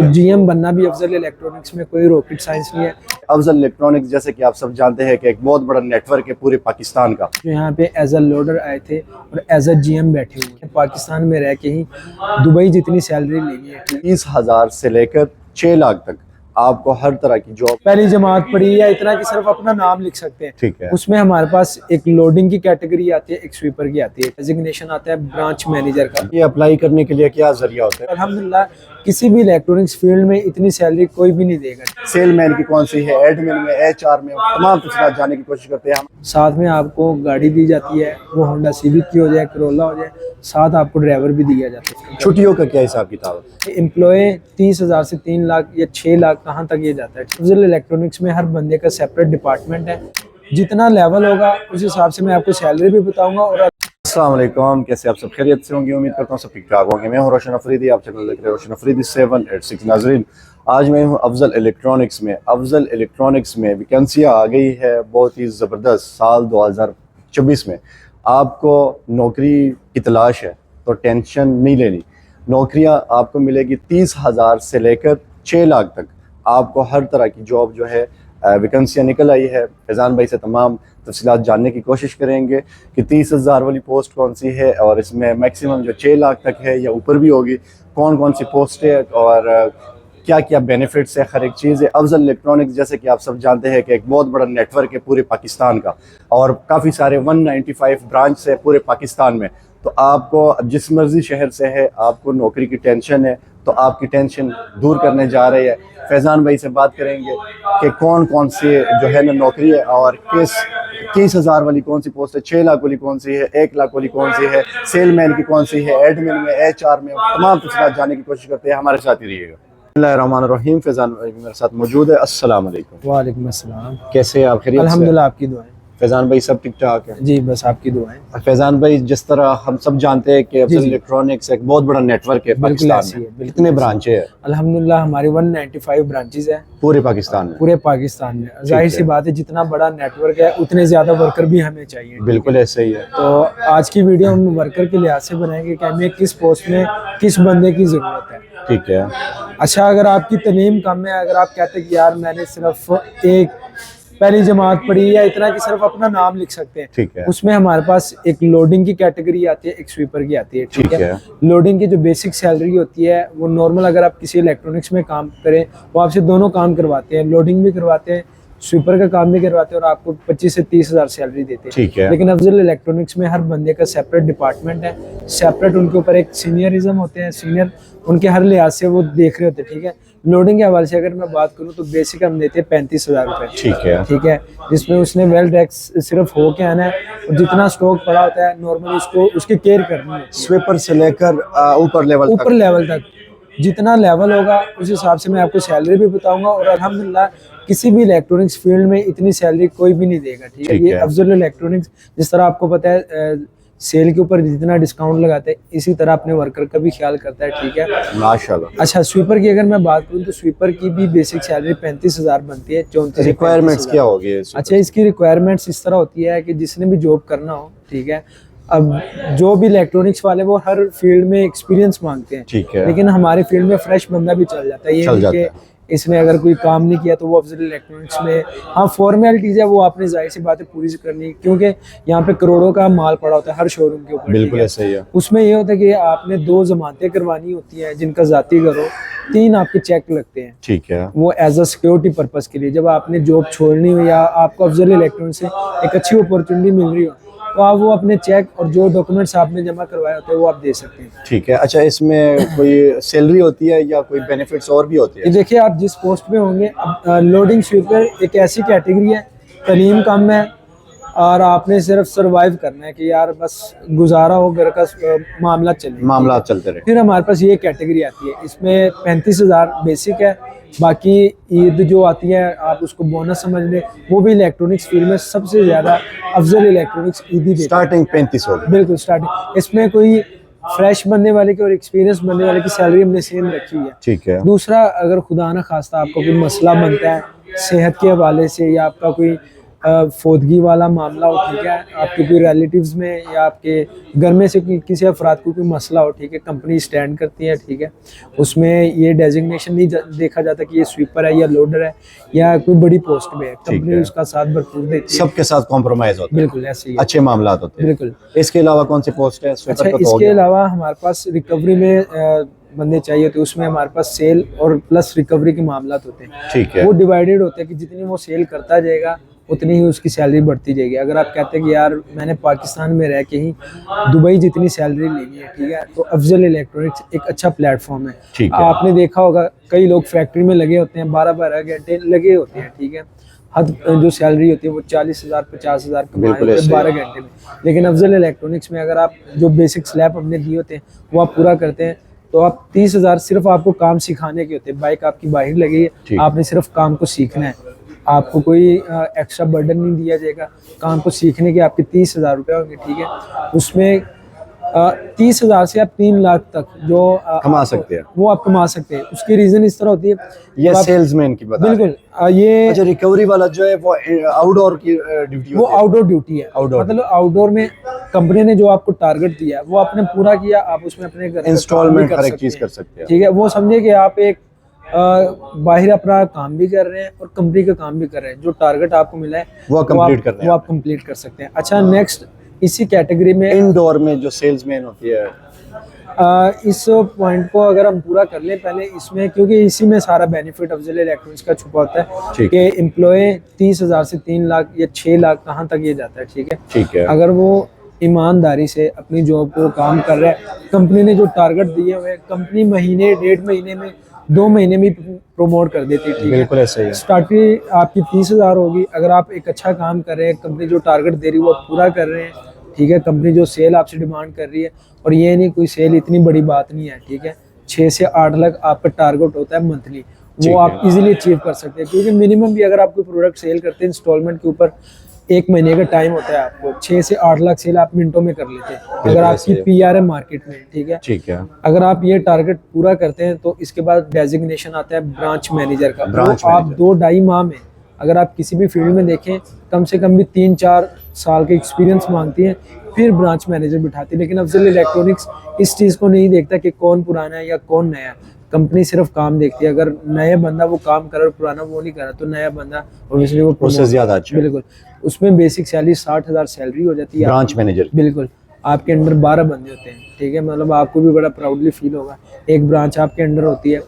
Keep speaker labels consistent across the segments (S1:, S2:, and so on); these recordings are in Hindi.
S1: तो जीएम बनना भी अफजल इलेक्ट्रॉनिक्स में कोई रॉकेट साइंस नहीं है।
S2: अफजल इलेक्ट्रॉनिक्स जैसे कि आप सब जानते हैं कि एक बहुत बड़ा नेटवर्क है पूरे पाकिस्तान का।
S1: जो यहाँ पे एज अ लोडर आए थे और एज अ जीएम बैठे हुए हैं। पाकिस्तान में रह के ही दुबई जितनी सैलरी लेनी है
S2: 30,000 से लेकर 6 लाख तक आपको हर तरह की जॉब।
S1: पहली जमात पढ़ी या इतना कि सिर्फ अपना नाम लिख सकते हैं,
S2: ठीक है।
S1: उसमें हमारे पास एक लोडिंग की कैटेगरी आती है, एक स्वीपर की आती है, डेजिग्नेशन आता है ब्रांच मैनेजर का।
S2: ये अप्लाई करने के लिए क्या जरिया होता है?
S1: अल्हम्दुलिल्लाह किसी भी इलेक्ट्रॉनिक्स फील्ड में इतनी सैलरी कोई भी नहीं देगा।
S2: सेलमैन की कौन सी है, एडमिन में, एचआर में, तमाम तफसीलात जानने की कोशिश करते हैं हम।
S1: साथ में आपको गाड़ी दी जाती है, वो होंडा सिविक की हो जाए, करोला हो जाए, साथ आपको ड्राइवर भी दिया जाता है।
S2: छुट्टियों का क्या हिसाब किताब है?
S1: एम्प्लॉय 30,000 से 3 लाख या 6 लाख कहाँ तक ये जाता है। अफजल इलेक्ट्रॉनिक्स में हर बंदे का सेपरेट डिपार्टमेंट है, जितना लेवल होगा उस हिसाब से मैं आपको सैलरी भी बताऊंगा। और
S2: अस्सलाम वालेकुम, कैसे आप सब खैरियत से होंगे? उम्मीद करता हूँ सब ठीक ठाक होंगे। मैं हूँ रोशन अफरीदी, आप चैनल देख रहे हैं रोशन अफरीदी 786। नाजरीन, आज मैं हूँ अफजल इलेक्ट्रॉनिक्स में। अफजल इलेक्ट्रॉनिक्स में वैकेंसियाँ आ गई है बहुत ही ज़बरदस्त। साल 2024 में आपको नौकरी की तलाश है तो टेंशन नहीं लेनी। नौकरियाँ आपको मिलेगी 30,000 से लेकर 6 लाख तक। आपको हर तरह की जॉब जो है वैकेंसियाँ निकल आई है। फैज़ान भाई से तमाम तफसीलात जानने की कोशिश करेंगे कि 30,000 वाली पोस्ट कौन सी है और इसमें मैक्सिमम जो 6 लाख तक है या ऊपर भी होगी, कौन कौन सी पोस्ट है और क्या क्या बेनिफिट्स है, हर एक चीज़ है। अफजल इलेक्ट्रॉनिक्स जैसे कि आप सब जानते हैं कि एक बहुत बड़ा नेटवर्क है पूरे पाकिस्तान का और काफ़ी सारे 195 ब्रांच है पूरे पाकिस्तान में। तो आपको जिस मर्जी शहर से है, आपको नौकरी की टेंशन है तो आपकी टेंशन दूर करने जा रही है। फैज़ान भाई से बात करेंगे कि कौन कौन सी जो है ना नौकरी है और किस 30,000 वाली कौन सी पोस्ट है, 6 लाख वाली कौन सी है, 1 लाख वाली कौन सी है, सेलमैन की कौन सी है, एडमिन में, एचआर में, तमाम तफसीलात जानने की कोशिश करते हैं। हमारे साथ ही रहिएगा। बिस्मिल्लाहिर्रहमानिर्रहीम। फैज़ान भाई मेरे साथ मौजूद है। अस्सलाम वालेकुम।
S1: वालेकुम अस्सलाम।
S2: कैसे आप? खैरियत से?
S1: अल्हम्दुलिल्लाह, आपकी दुआएं।
S2: फैज़ान भाई सब ठीक ठाक है?
S1: जी बस आपकी दुआएं।
S2: फैज़ान भाई, जिस तरह हम सब जानते हैं कि अफजल इलेक्ट्रॉनिक्स एक बहुत बड़ा नेटवर्क है पाकिस्तान में। कितने ब्रांचें हैं?
S1: अल्हम्दुलिल्लाह हमारी 195 ब्रांचेज है
S2: पूरे पाकिस्तान में।
S1: पूरे पाकिस्तान में। जाहिर सी बात है, जितना बड़ा नेटवर्क है उतने ज्यादा वर्कर भी हमें चाहिए।
S2: बिल्कुल ऐसे ही है।
S1: तो आज की वीडियो हम वर्कर के लिहाज से बनाएंगे कि हमें किस पोस्ट में किस बंदे की जरूरत है।
S2: ठीक है।
S1: अच्छा, अगर आपकी तलीम कम है, अगर आप कहते हैं कि यार मैंने सिर्फ एक पहली जमात पढ़ी या इतना कि सिर्फ अपना नाम लिख सकते हैं,
S2: ठीक है।
S1: उसमें हमारे पास एक लोडिंग की कैटेगरी आती है, एक स्वीपर की आती है। ठीक है। लोडिंग की जो बेसिक सैलरी होती है वो नॉर्मल, अगर आप किसी इलेक्ट्रॉनिक्स में काम करें वो आपसे दोनों काम करवाते हैं, लोडिंग भी करवाते हैं, स्वीपर का काम भी करवाते हैं और आपको 25 से 30,000 सैलरी देते हैं।
S2: ठीक है।
S1: लेकिन अफजल इलेक्ट्रॉनिक्स में हर बंदे का सेपरेट डिपार्टमेंट है, सेपरेट उनके ऊपर एक सीनियरिज्म होते हैं, सीनियर उनके हर लिहाज से वो देख रहे होते हैं। ठीक है। लोडिंग के हवाले से अगर मैं बात करूं तो बेसिक हम देते हैं 35,000 रुपए।
S2: ठीक है।
S1: ठीक है, जिसमें उसने वेल टैक्स सिर्फ हो के आना है और जितना स्टॉक पड़ा होता है नॉर्मल उसको उसकी केयर करनी है।
S2: स्वीपर से लेकर ऊपर लेवल तक
S1: जितना लेवल होगा उस हिसाब से मैं आपको सैलरी भी बताऊंगा। और अल्हम्दुलिल्लाह किसी भी इलेक्ट्रॉनिक्स फील्ड में इतनी सैलरी कोई भी नहीं देगा। ठीक है। ये अफजल इलेक्ट्रॉनिक्स, जिस तरह आपको पता है सेल के ऊपर जितना डिस्काउंट लगाते हैं, इसी तरह अपने वर्कर का भी ख्याल करता है। ठीक है,
S2: माशाल्लाह।
S1: अच्छा, स्वीपर की अगर मैं बात करूं तो स्वीपर की भी बेसिक सैलरी 35,000 बनती है। 34
S2: रिक्वायरमेंट्स क्या होगी?
S1: अच्छा, इसकी रिक्वायरमेंट्स इस तरह होती है कि जिसने भी जॉब करना हो, ठीक है, अब जो भी इलेक्ट्रॉनिक्स वाले वो हर फील्ड में एक्सपीरियंस मांगते हैं।
S2: ठीक है।
S1: लेकिन हमारे फील्ड में फ्रेश बंदा भी चल जाता है। ये नहीं कि इसने अगर कोई काम नहीं किया तो वो अफजल इलेक्ट्रॉनिक्स में, हाँ फॉर्मेलिटीज है वो आपने जाहिर सी बातें पूरी करनी, क्योंकि यहाँ पे करोड़ों का माल पड़ा होता है हर शोरूम के ऊपर।
S2: बिल्कुल ऐसा ही है।
S1: उसमें ये होता है कि आपने 2 जमानतें करवानी होती हैं जिनका जाती करो, 3 आपके चेक लगते हैं। ठीक है। वो एज अ सिक्योरिटी पर्पस के लिए, जब आपने जॉब छोड़नी हो या आपको अफजल इलेक्ट्रॉनिक्स से एक अच्छी अपॉर्चुनिटी मिल रही हो तो आप वो अपने चेक और जो डॉक्यूमेंट्स आपने जमा करवाए होते हैं वो आप दे सकते हैं।
S2: ठीक है। अच्छा, इसमें कोई सैलरी होती है या कोई बेनिफिट्स और भी होती है?
S1: देखिए, आप जिस पोस्ट पे होंगे, लोडिंग स्वीपर एक ऐसी कैटेगरी है, तलीम कम है और आपने सिर्फ सरवाइव करना है कि यार बस गुजारा हो, घर का मामला चलते रहे। फिर हमारे पास ये कैटेगरी आती है, इसमें 35,000 बेसिक है, बाकी ईद जो आती है आप उसको बोनस समझ लें। वो भी इलेक्ट्रॉनिक्स फील्ड में सबसे ज्यादा अफजल इलेक्ट्रॉनिक्स ईद ही
S2: स्टार्टिंग 35 होगी।
S1: बिल्कुल स्टार्टिंग। इसमें कोई फ्रेश बनने वाले की और एक्सपीरियंस बनने वाले की सैलरी हमने सेम रखी है। ठीक है। दूसरा, अगर खुदा ना खास्ता आपका कोई मसला बनता है सेहत के हवाले से या आपका कोई फोदगी वाला मामला हो, ठीक है, आपके कोई रिलेटिव्स में या आपके घर में से किसी अफराद को कोई मसला हो, ठीक है, कंपनी स्टैंड करती है, ठीक है, उसमें ये डेजिग्नेशन नहीं देखा जाता कि ये स्वीपर है या लोडर है या कोई बड़ी पोस्ट में है, कंपनी उसका साथ भरपूर देती है,
S2: सबके साथ कॉम्प्रोमाइज होता है,
S1: बिल्कुल ऐसे ही
S2: अच्छे मामला होते हैं।
S1: बिल्कुल।
S2: इसके अलावा कौन सी पोस्ट है?
S1: अच्छा, इसके अलावा हमारे पास रिकवरी में बंदे चाहिए होते हैं, उसमें हमारे पास सेल और प्लस रिकवरी के मामला होते हैं,
S2: ठीक है।
S1: वो डिवाइडेड होते हैं कि जितनी वो सेल करता जाएगा उतनी ही उसकी सैलरी बढ़ती जाएगी। अगर आप कहते हैं कि यार मैंने पाकिस्तान में रह के ही दुबई जितनी सैलरी लेनी है, ठीक है, तो अफजल इलेक्ट्रॉनिक्स एक अच्छा प्लेटफॉर्म है। आपने देखा होगा कई लोग फैक्ट्री में लगे होते हैं, 12-12 घंटे लगे होते हैं, ठीक है, हद जो सैलरी होती है वो 40,000 50,000 कमाए 12 घंटे में। लेकिन अफजल इलेक्ट्रॉनिक्स में अगर आप जो बेसिक स्लैब हमने दिए होते हैं वो आप पूरा करते हैं तो आप 30,000 सिर्फ आपको काम सिखाने के होते हैं। बाइक आपकी बाहर लगी है, आपने सिर्फ काम को सीखना है, आपको कोई एक्स्ट्रा बर्डन नहीं दिया जाएगा। काम को सीखने के आपके 30,000 रुपये होंगे, ठीक है, उसमें 30,000 से आप 3 लाख तक जो
S2: कमा सकते हैं,
S1: वो आप कमा सकते हैं। उसकी रीजन इस तरह होती है,
S2: ये सेल्समैन की बता
S1: बिल्कुल ये
S2: अच्छा, रिकवरी वाला जो है वो आउटडोर की ड्यूटी,
S1: वो आउटडोर ड्यूटी है। मतलब आउटडोर में कंपनी ने जो आपको टारगेट दिया है वो आपने पूरा किया, आप उसमें अपने घर
S2: इंस्टॉलमेंट हर एक चीज कर सकते हैं,
S1: ठीक है। वो समझे कि आप एक बाहर अपना काम भी कर रहे हैं और कंपनी का काम भी कर रहे हैं, जो टारगेट आपको मिला है
S2: वो कंप्लीट कर रहे हैं,
S1: वो आप कंप्लीट कर सकते हैं। अच्छा, नेक्स्ट इसी कैटेगरी में
S2: इनडोर में जो सेल्समैन होती है,
S1: इस पॉइंट को अगर हम पूरा कर लें पहले इसमें, क्योंकि इसी में सारा बेनिफिट अफजल इलेक्ट्रॉनिक्स का छुपा होता है कि एम्प्लॉय 30,000 से 3 लाख या 6 लाख कहाँ तक ये जाता है, ठीक है। अगर वो ईमानदारी से अपनी जॉब को काम कर रहा है, कंपनी ने जो टारगेट दिए हुए, कंपनी महीने 1.5 महीने में 2 महीने में प्रमोट कर देती है, ठीक है,
S2: बिल्कुल ऐसे ही।
S1: स्टार्टिंग आपकी 30,000 होगी। अगर आप एक अच्छा काम कर रहे हैं, कंपनी जो टारगेट दे रही है वो आप पूरा कर रहे हैं, ठीक है, कंपनी जो सेल आपसे डिमांड कर रही है, और ये नहीं कोई सेल इतनी बड़ी बात नहीं है, ठीक है, 6 से 8 लाख आपका टारगेट होता है मंथली, वो आप इजीली अचीव कर सकते हैं। क्योंकि मिनिमम भी अगर आप कोई प्रोडक्ट सेल करते हैं इंस्टॉलमेंट के ऊपर 1 महीने का टाइम होता है, आपको 6 से 8 लाख सेल आप मिनटों में कर लेते हैं अगर आपकी पीआर है मार्केट में, ठीक है। अगर आप ये टारगेट पूरा करते हैं तो इसके बाद डेजिग्नेशन आता है ब्रांच मैनेजर का। आप 2-2.5 माह में अगर आप किसी भी फील्ड में देखें कम से कम भी 3-4 साल के एक्सपीरियंस मांगती है, फिर ब्रांच मैनेजर बिठाती है। लेकिन अफजल इलेक्ट्रॉनिक्स इस चीज़ को नहीं देखता कि कौन पुराना है या कौन नया है, कंपनी सिर्फ काम देखती है। अगर नया बंदा वो काम कर रहा है, पुराना वो नहीं कर रहा, तो नया बंदा ऑब्वियसली वो
S2: उससे ज्यादा अच्छा,
S1: बिल्कुल, उसमें बेसिक सैलरी 60,000 सैलरी हो जाती है
S2: ब्रांच मैनेजर,
S1: बिल्कुल। आपके अंडर 12 बंदे होते हैं, ठीक है, मतलब आपको भी बड़ा प्राउडली फील होगा, एक ब्रांच आपके अंडर होती है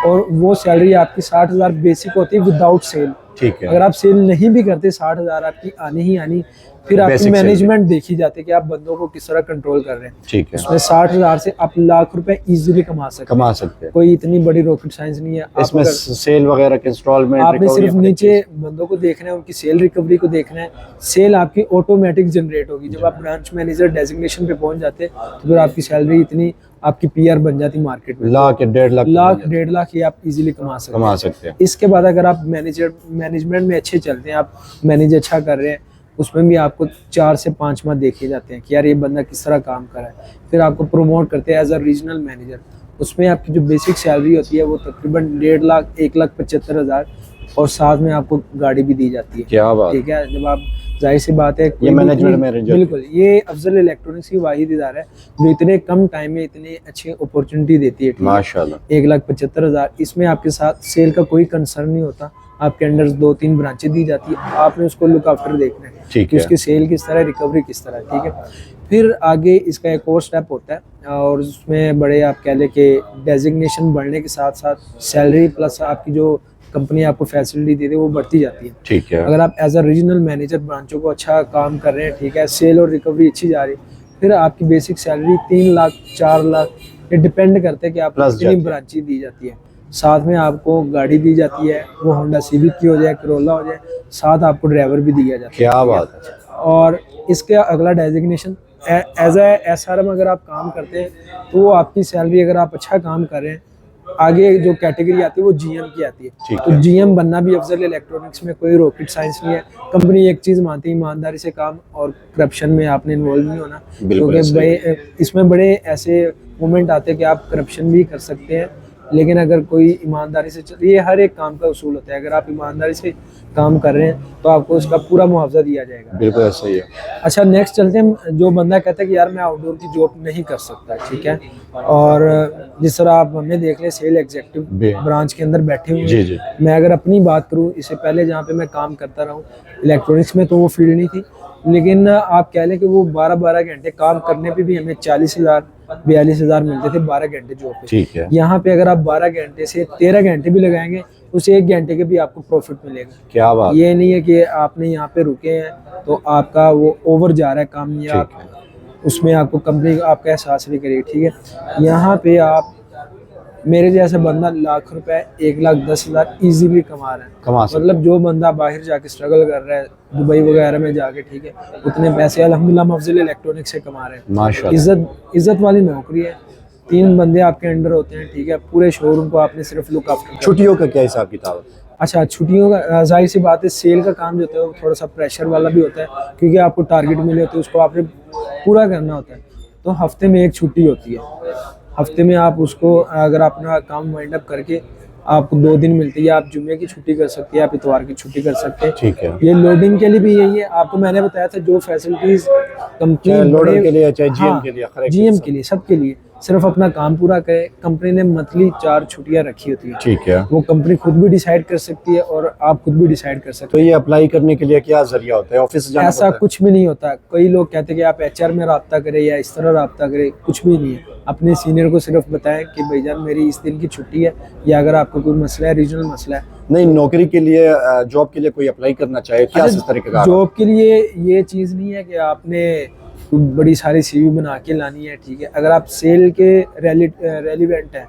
S1: और वो सैलरी आपकी 60,000 बेसिक होती है विदाउट सेल,
S2: ठीक है।
S1: अगर आप सेल नहीं भी करते 60,000 आपकी आनी ही आनी। फिर आपकी मैनेजमेंट देखी जाती है कि आप बंदों को किस तरह कंट्रोल कर रहे हैं,
S2: ठीक है।
S1: उसमें 60,000 से आप लाख रुपए इजीली कमा सकते हैं। कोई इतनी बड़ी रॉकेट साइंस नहीं है।
S2: इसमें सेल वगैरह के इंस्टॉलमेंट
S1: आपने सिर्फ नीचे बंदों को देखना है, उनकी सेल रिकवरी को देखना है। सेल आपकी ऑटोमेटिक जनरेट होगी जब आप ब्रांच मैनेजर डेजिग्नेशन पे पहुंच जाते हैं, तो फिर आपकी सैलरी इतनी आपकी पीआर बन जाती मार्केट में,
S2: लाख
S1: 1.5 लाख ही आप इजीली कमा सकते हैं। इसके बाद अगर आप मैनेजमेंट में अच्छे चलते हैं, आप मैनेज अच्छा कर रहे हैं, उसमें भी आपको 4 से 5 माह देखे जाते हैं कि यार ये बंदा किस तरह काम कर रहा है, फिर आपको प्रमोट करते हैं एज अ रीजनल मैनेजर। उसमें आपकी जो बेसिक सैलरी होती है वो तकरीबन 1.5 लाख 1,75,000 और साथ में आपको गाड़ी भी दी जाती है।
S2: क्या बात,
S1: ठीक है। जब आप जाहिर सी बात है
S2: ये मैनेजमेंट मैनेजर,
S1: बिल्कुल, ये अफजल इलेक्ट्रॉनिक्स की वाहिद इदारा है जो इतने कम टाइम में इतनी अच्छी अपॉर्चुनिटी देती है,
S2: माशाल्लाह।
S1: 1,75,000, इसमें आपके साथ सेल का कोई कंसर्न नहीं होता। आपके अंडर 2-3 ब्रांचें दी जाती है, आपने उसको लुक आफ्टर देखना है,
S2: ठीक
S1: है,
S2: है,
S1: उसकी सेल किस तरह, रिकवरी किस तरह, ठीक है। फिर आगे इसका एक और स्टेप होता है और उसमें बड़े आप कह लें कि डेजिग्नेशन बढ़ने के साथ साथ सैलरी प्लस आपकी जो कंपनी आपको फैसिलिटी दे दे वो बढ़ती जाती है,
S2: ठीक है।
S1: अगर आप एज अ रीजनल मैनेजर ब्रांचों को अच्छा काम कर रहे हैं, ठीक है, सेल और रिकवरी अच्छी जा रही है, फिर आपकी बेसिक सैलरी 3 लाख 4 लाख ये डिपेंड करते हैं कि आप कितनी ब्रांचें दी जाती है। साथ में आपको गाड़ी दी जाती है, वो होंडा सिविक की हो जाए, करोला हो जाए, साथ आपको ड्राइवर भी दिया जाता है।
S2: क्या बात है।
S1: और इसके अगला डेजिग्नेशन एज ए SRM अगर आप काम करते हैं तो वो आपकी सैलरी, अगर आप अच्छा काम कर रहे हैं, आगे जो कैटेगरी आती है वो GM की आती है। तो GM बनना भी अफजल इलेक्ट्रॉनिक्स में कोई रॉकेट साइंस नहीं है। कंपनी एक चीज़ मानती है, ईमानदारी से काम और करप्शन में आपने इन्वॉल्व नहीं होना, क्योंकि भाई इसमें बड़े ऐसे मोमेंट आते हैं कि आप करप्शन भी कर सकते हैं लेकिन अगर कोई ईमानदारी से ये हर एक काम का उसूल होता है, अगर आप ईमानदारी से काम कर रहे हैं तो आपको उसका पूरा मुआवजा दिया जाएगा।
S2: बिल्कुल ऐसा ही है।
S1: अच्छा, नेक्स्ट चलते हैं। जो बंदा कहता है कि यार मैं आउटडोर की जॉब नहीं कर सकता, ठीक है, और जिस तरह आप हमें देख लें सेल एग्जीक्यूटिव ब्रांच के अंदर बैठे हुए
S2: जी जी।
S1: मैं अगर अपनी बात करूं, इससे पहले जहां पे मैं काम करता रहा हूं इलेक्ट्रॉनिक्स में, तो वो फील्ड नहीं थी, लेकिन आप कह लें कि वो 12-12 घंटे काम करने पे भी हमें 40,000 42,000 मिलते थे 12 घंटे जॉब पे।
S2: ठीक है।
S1: यहाँ पे अगर आप 12 घंटे से 13 घंटे भी लगाएंगे उस 1 घंटे के भी आपको प्रॉफिट मिलेगा।
S2: क्या बात।
S1: ये नहीं है कि आपने यहाँ पे रुके हैं तो आपका वो ओवर जा रहा है काम, या उसमें आपको कंपनी आपका एहसास नहीं करेगी, ठीक है। यहाँ पे आप मेरे जैसा बंदा लाख रुपए 1,10,000 इजीली कमा रहा है। मतलब जो बंदा बाहर जाके स्ट्रगल कर रहा है दुबई वगैरह में जाके, ठीक है, उतने पैसे अल्हम्दुलिल्लाह हम अफजल इलेक्ट्रॉनिक्स से कमा रहे हैं माशाल्लाह। इज्जत वाली नौकरी है, 3 बंदे आपके अंडर होते हैं, ठीक है, पूरे शोरूम को आपने सिर्फ लुक आफ्टर।
S2: छुट्टियों का क्या हिसाब किताब है?
S1: अच्छा, छुट्टियों का जाहिर सी बात है, सेल का काम जो होता है वो थोड़ा सा प्रेशर वाला भी होता है, क्योंकि आपको टारगेट मिले होते हैं उसको आपने पूरा करना होता है। तो हफ्ते में 1 छुट्टी होती है, हफ्ते में आप उसको अगर अपना काम वाइंड अप करके आपको 2 दिन मिलते हैं, या आप जुम्मे की छुट्टी कर सकते हैं, आप इतवार की छुट्टी कर सकते हैं,
S2: ठीक है।
S1: ये लोडिंग के लिए भी यही है। आपको मैंने बताया था जो फैसिलिटीज कंपनी
S2: लोडर के लिए चाहे जीएम के लिए,
S1: जीएम के लिए, सबके लिए, सिर्फ अपना काम पूरा करे। कंपनी ने मंथली 4 छुट्टियां रखी होती है,
S2: ठीक है,
S1: वो कंपनी खुद भी डिसाइड कर सकती है और आप खुद भी डिसाइड कर सकते हैं।
S2: तो ये अप्लाई करने के लिए क्या जरिया होता है? ऑफिस जाना
S1: ऐसा कुछ भी नहीं होता। कई लोग कहते हैं कि आप एचआर में राब्ता करें या इस तरह राब्ता करें, कुछ भी नहीं है। अपने सीनियर को सिर्फ बताएं कि भाईजान मेरी इस दिन की छुट्टी है, या अगर आपको कोई मसला है, रीजनल मसला है।
S2: नहीं, नौकरी के लिए, जॉब के लिए कोई अप्लाई करना चाहे, क्या इस तरीके का?
S1: जॉब के लिए ये चीज़ नहीं है कि आपने बड़ी सारी सीवी बना के लानी है, ठीक है। अगर आप सेल के रेलिवेंट है,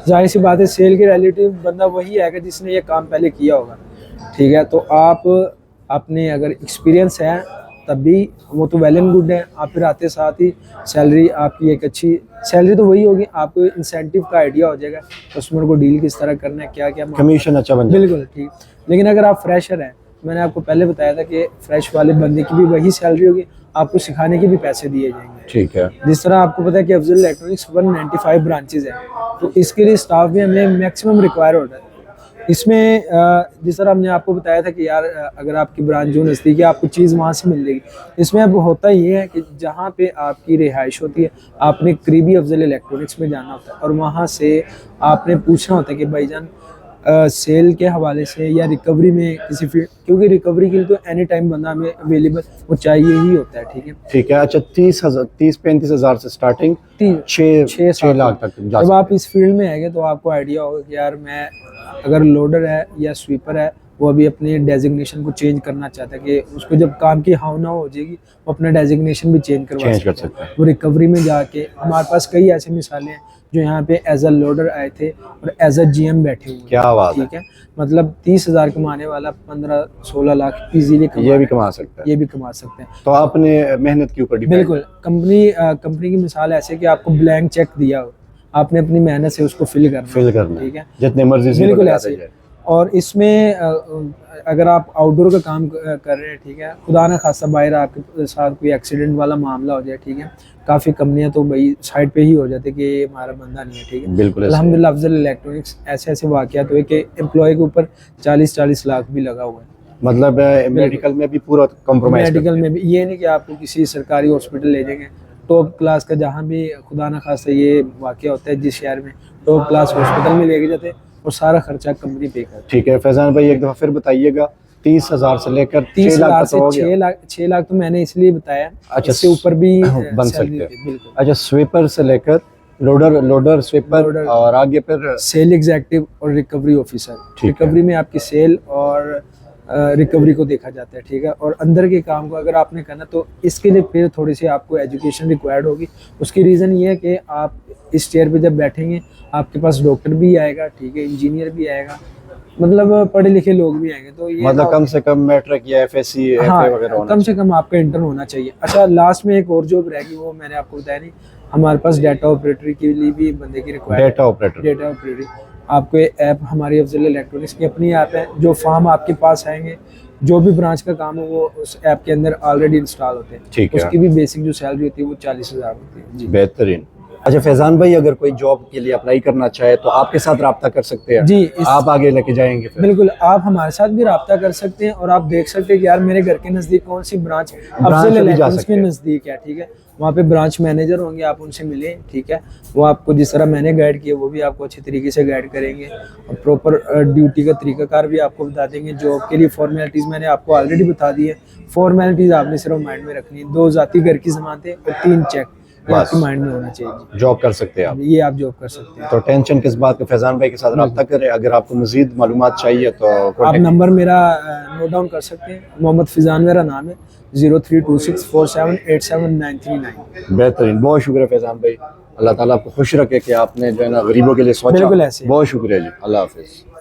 S1: जाहिर सी बात है सेल के रिलेटिव बंदा वही है कि जिसने ये काम पहले किया होगा, ठीक है। तो आप अपने अगर एक्सपीरियंस है तब भी वो तो वेल एंड गुड है। आप फिर आते साथ ही सैलरी आपकी एक अच्छी सैलरी तो वही होगी, आपको इंसेंटिव का आइडिया हो जाएगा कस्टमर को डील किस तरह करना है, क्या क्या
S2: कमीशन अच्छा बन जाएगा।
S1: बिल्कुल ठीक। लेकिन अगर आप फ्रेशर हैं, मैंने आपको पहले बताया था कि फ्रेश वाले बंदे की भी वही सैलरी होगी, आपको सिखाने के भी पैसे दिए जाएंगे,
S2: ठीक है।
S1: जिस तरह आपको पता है कि अफजल इलेक्ट्रॉनिक्स 195 ब्रांचेज हैं, तो इसके लिए स्टाफ भी हमें मैक्सिमम रिक्वायर होता है। इसमें जिस तरह हमने आपको बताया था कि यार अगर आपकी ब्रांच जो नज़दीक है आपको चीज़ वहाँ से मिल जाएगी, इसमें अब होता ये है कि जहाँ पे आपकी रिहाइश होती है आपने करीबी अफजल इलेक्ट्रॉनिक्स में जाना होता है, और वहाँ से आपने पूछना होता है कि भाईजान सेल के हवाले से या रिकवरी में किसी फील्ड, क्योंकि रिकवरी के लिए तो एनी टाइम बंदा हमें अवेलेबल वो चाहिए ही होता है, ठीक है।
S2: ठीक है। अच्छा, 30-35 हज़ार से स्टार्टिंग 6 लाख तक
S1: जब आप इस फील्ड में आएंगे तो आपको आइडिया होगा कि यार मैं अगर लोडर है या स्वीपर है, वो अभी अपनी डेजिग्नेशन को चेंज करना चाहता है कि उसको जब काम की हाव ना हो जाएगी वो अपना डेजिग्नेशन भी चेंज कर सकता है। वो रिकवरी में जाके, हमारे पास कई ऐसे मिसालें हैं जो यहाँ पे एज अ लोडर आए थे और एज अ जीएम बैठे हुए।
S2: क्या बात है।
S1: ठीक है, मतलब 30,000 कमाने वाला 15-16 लाख इजीली
S2: ये भी कमा सकता है,
S1: ये भी कमा सकते हैं।
S2: तो आपने मेहनत के ऊपर डिपेंड।
S1: बिल्कुल, कंपनी की मिसाल ऐसे कि आपको ब्लैंक चेक दिया हो, आपने अपनी मेहनत से उसको फिल करना, ठीक है,
S2: जितने मर्जी से।
S1: बिल्कुल ऐसे। और इसमें अगर आप आउटडोर का काम कर रहे हैं, ठीक है, खुदा ना खासा बाहर आपके साथ कोई एक्सीडेंट वाला मामला हो जाए, ठीक है, काफ़ी कंपनियां तो भाई साइड पे ही हो जाती कि ये हमारा बंदा नहीं है, ठीक है।
S2: बिल्कुल
S1: अल्हम्दुलिल्लाह अफजल इलेक्ट्रॉनिक्स ऐसे वाक़यात हुए कि एम्प्लॉय के ऊपर 40-40 लाख भी लगा हुआ है।
S2: मतलब मेडिकल में भी पूरा कॉम्प्रोमाइज,
S1: मेडिकल में भी ये नहीं कि आपको किसी सरकारी हॉस्पिटल ले जाएंगे, टॉप क्लास का जहाँ भी खुदा ना खासा ये वाक़या होता है जिस शहर में टॉप क्लास हॉस्पिटल में लेके जाते हैं और सारा खर्चा कंपनी पे करती है।
S2: ठीक है फैजान भाई, एक दफ़ा फिर बताइएगा, 30,000 से लेकर
S1: 30 लाख से 6 लाख तो मैंने इसलिए बताया।
S2: अच्छा,
S1: इससे ऊपर भी
S2: बन सकते हैं।
S1: बिल्कुल।
S2: अच्छा, स्वीपर से लेकर लोडर स्वीपर और आगे फिर
S1: सेल एग्जीक्यूटिव और रिकवरी ऑफिसर। रिकवरी में आपकी सेल और रिकवरी को देखा जाता है, ठीक है। और अंदर के काम को अगर आपने करना तो इसके लिए फिर थोड़ी सी आपको एजुकेशन रिक्वायर्ड होगी। उसकी रीज़न ये है कि आप इस चेयर पे जब बैठेंगे आपके पास डॉक्टर भी आएगा, ठीक है, इंजीनियर भी आएगा, मतलब पढ़े लिखे लोग भी आएंगे। तो ये
S2: मतलब कम से कम मैट्रिक या एफएससी वगैरह होना,
S1: कम से कम आपका इंटर होना चाहिए। अच्छा, लास्ट में एक और जॉब रहेगी, वो मैंने आपको बताया नहीं, हमारे पास डाटा ऑपरेटर के लिए भी बंदे की रिक्वायर्ड। डाटा ऑपरेटर आपको ऐप, हमारी अफजल इलेक्ट्रॉनिक्स की अपनी ऐप है, जो फॉर्म आपके पास आएंगे, जो भी ब्रांच का काम है वो उस ऐप के अंदर ऑलरेडी इंस्टॉल होते हैं।
S2: ठीक है।
S1: उसकी भी बेसिक जो सैलरी होती है वो 40,000 होती है। जी,
S2: बेहतरीन। अच्छा फैजान भाई, अगर कोई जॉब के लिए अप्लाई करना चाहे तो आपके साथ रब्ता कर सकते हैं?
S1: जी,
S2: आप आगे लेके जाएंगे फिर?
S1: बिल्कुल, आप हमारे साथ भी रब्ता कर सकते हैं और आप देख सकते हैं कि यार मेरे घर के नज़दीक कौन सी ब्रांच अफजल
S2: अभी जा
S1: इलेक्ट्रॉनिक्स
S2: सकते
S1: के
S2: हैं।
S1: नज़दीक है, ठीक है। वहाँ पे ब्रांच मैनेजर होंगे, आप उनसे मिलें, ठीक है। वो आपको जिस तरह मैंने गाइड किया वो भी आपको अच्छे तरीके से गाइड करेंगे और प्रॉपर ड्यूटी का तरीकाकार भी आपको बता देंगे। जॉब के लिए फॉर्मेलिटीज़ मैंने आपको ऑलरेडी बता दी है। फॉर्मेलिटीज़ आपने सिर्फ माइंड में रखनी है, 2 ज़ाती घर की ज़मानतें और 3 चेक, ये
S2: बस।
S1: आपके माइंड में होना चाहिए।
S2: जॉब कर सकते हैं आप।
S1: ये आप जॉब कर सकते हैं।
S2: तो टेंशन किस बात का, फैजान भाई के साथ रब्ता करें। अगर आपको मजीद मालूमात चाहिए तो
S1: आप
S2: contact-
S1: नंबर मेरा नोट डाउन कर सकते हैं। मोहम्मद फिजान मेरा नाम है, 032647873939।
S2: बेहतरीन, बहुत शुक्रिया फैजान भाई। अल्लाह ताला आपको खुश रखे कि आपने जो है ना गरीबों के लिए सोचा।
S1: बिल्कुल ऐसे ही।
S2: बहुत शुक्रिया जी, अल्लाह हाफिज़।